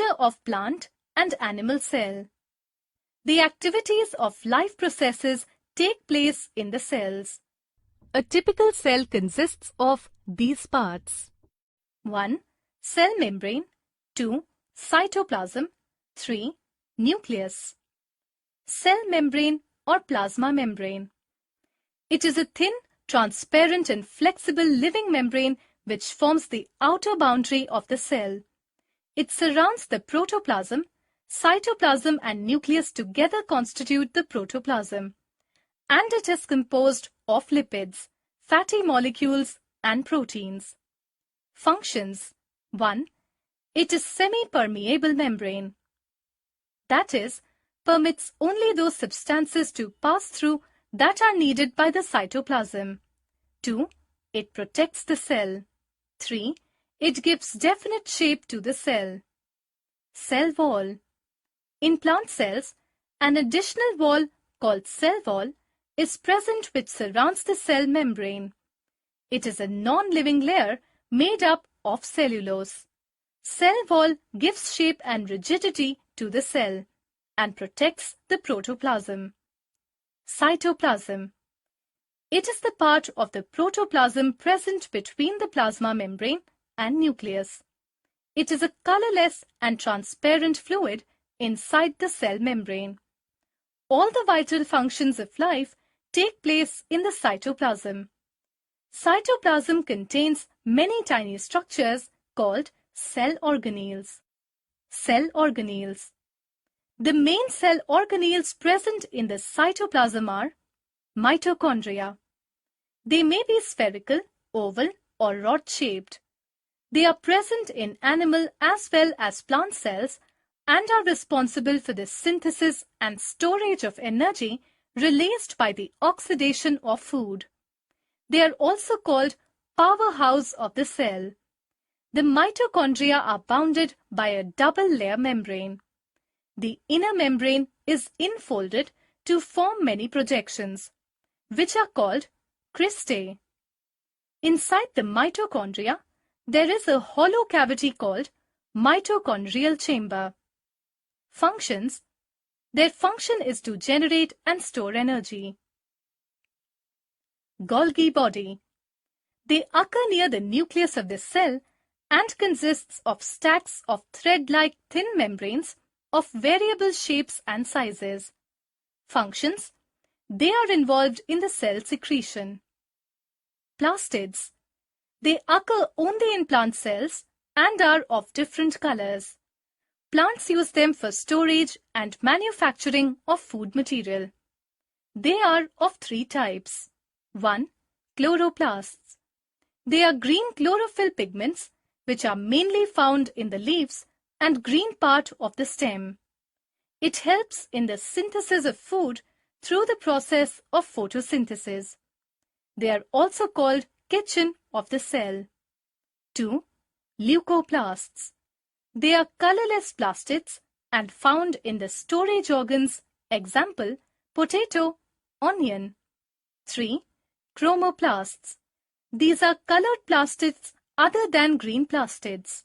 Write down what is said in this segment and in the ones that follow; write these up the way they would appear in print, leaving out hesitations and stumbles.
structure of plant and animal cell. The activities of life processes take place in the cells. A typical cell consists of these parts. 1. Cell membrane. 2. Cytoplasm. 3. Nucleus. Cell membrane or plasma membrane. It is a thin, transparent and flexible living membrane which forms the outer boundary of the cell. It surrounds the protoplasm. Cytoplasm and nucleus together constitute the protoplasm, and it is composed of lipids, fatty molecules and proteins. Functions. 1. It is semi-permeable membrane. That is, permits only those substances to pass through that are needed by the cytoplasm. 2. It protects the cell. 3. It gives definite shape to the cell. Cell wall. In plant cells, an additional wall called cell wall is present which surrounds the cell membrane. It is a non-living layer made up of cellulose. Cell wall gives shape and rigidity to the cell and protects the protoplasm. Cytoplasm. It is the part of the protoplasm present between the plasma membrane and nucleus. It is a colorless and transparent fluid inside the cell membrane. All the vital functions of life take place in the cytoplasm. Cytoplasm contains many tiny structures called cell organelles. Cell organelles. The main cell organelles present in the cytoplasm are mitochondria. They may be spherical, oval, or rod-shaped. They are present in animal as well as plant cells and are responsible for the synthesis and storage of energy released by the oxidation of food. They are also called powerhouse of the cell. The mitochondria are bounded by a double-layer membrane. The inner membrane is infolded to form many projections, which are called cristae. Inside the mitochondria, there is a hollow cavity called mitochondrial chamber. Functions. Their function is to generate and store energy. Golgi body. They occur near the nucleus of the cell and consists of stacks of thread-like thin membranes of variable shapes and sizes. Functions. They are involved in the cell secretion. Plastids. They occur only in plant cells and are of different colors. Plants use them for storage and manufacturing of food material. They are of three types. 1. Chloroplasts. They are green chlorophyll pigments which are mainly found in the leaves and green part of the stem. It helps in the synthesis of food through the process of photosynthesis. They are also called kitchen of the cell. 2. Leucoplasts. They are colorless plastids and found in the storage organs, example, potato, onion. 3. Chromoplasts. These are colored plastids other than green plastids.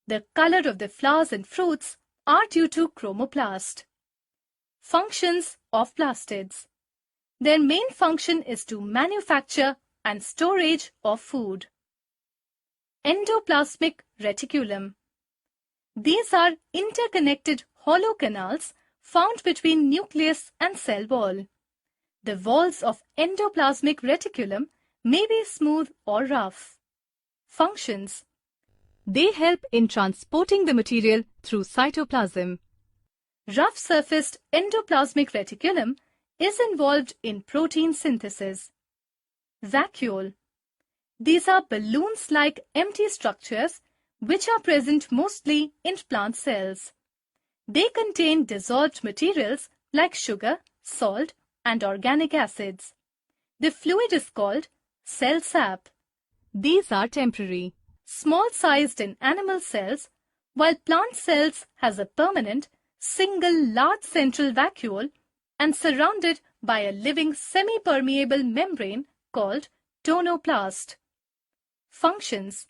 The color of the flowers and fruits are due to chromoplast. Functions of plastids. Their main function is to manufacture and storage of food. Endoplasmic reticulum. These are interconnected hollow canals found between nucleus and cell wall. The walls of endoplasmic reticulum may be smooth or rough. Functions. They help in transporting the material through cytoplasm. Rough-surfaced endoplasmic reticulum is involved in protein synthesis. Vacuole. These are balloons-like empty structures which are present mostly in plant cells. They contain dissolved materials like sugar, salt, and organic acids. The fluid is called cell sap. These are temporary, small-sized in animal cells, while plant cells has a permanent, single large central vacuole and surrounded by a living semi-permeable membrane called tonoplast. Functions.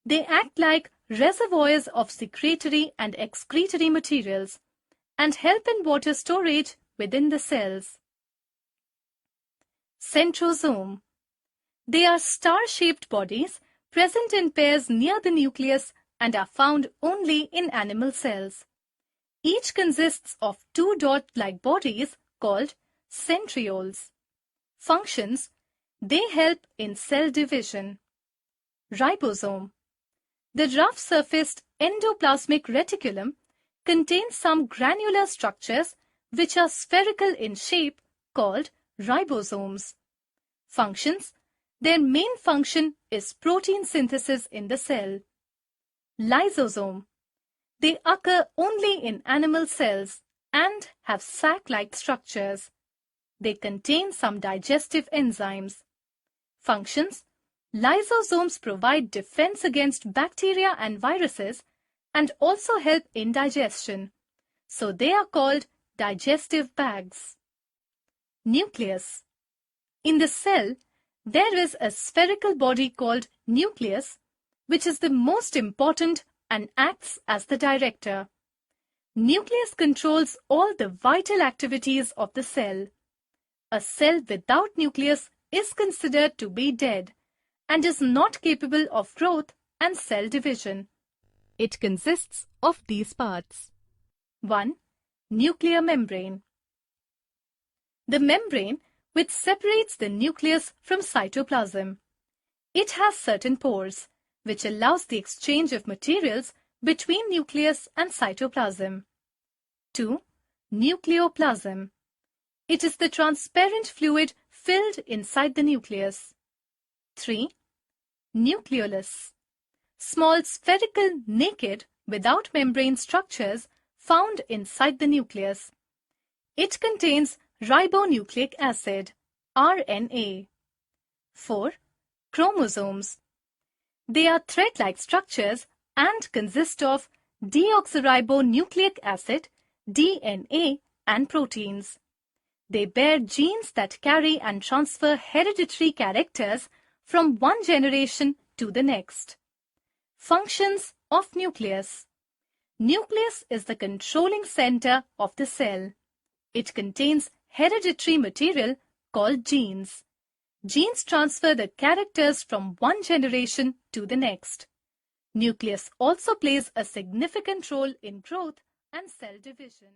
They act like reservoirs of secretory and excretory materials and help in water storage within the cells. Centrosome. They are star-shaped bodies present in pairs near the nucleus and are found only in animal cells. Each consists of two dot-like bodies called centrioles. Functions: they help in cell division. Ribosome. The rough-surfaced endoplasmic reticulum contains some granular structures which are spherical in shape called ribosomes. Functions: their main function is protein synthesis in the cell. Lysosome. They occur only in animal cells and have sac-like structures. They contain some digestive enzymes. Functions: lysosomes provide defense against bacteria and viruses and also help in digestion, so they are called digestive bags. Nucleus. In the cell, there is a spherical body called nucleus, which is the most important and acts as the director. Nucleus controls all the vital activities of the cell. A cell without nucleus is considered to be dead and is not capable of growth and cell division. It consists of these parts. 1. Nuclear membrane. The membrane which separates the nucleus from cytoplasm. It has certain pores, which allows the exchange of materials between nucleus and cytoplasm. 2. Nucleoplasm. It is the transparent fluid filled inside the nucleus. 3. Nucleolus. Small spherical, naked, without membrane structures found inside the nucleus. It contains ribonucleic acid, RNA. 4. Chromosomes. They are thread-like structures and consist of deoxyribonucleic acid, DNA, and proteins. They bear genes that carry and transfer hereditary characters from one generation to the next. Functions of nucleus. Nucleus is the controlling center of the cell. It contains hereditary material called genes. Genes transfer the characters from one generation to the next. Nucleus also plays a significant role in growth and cell division.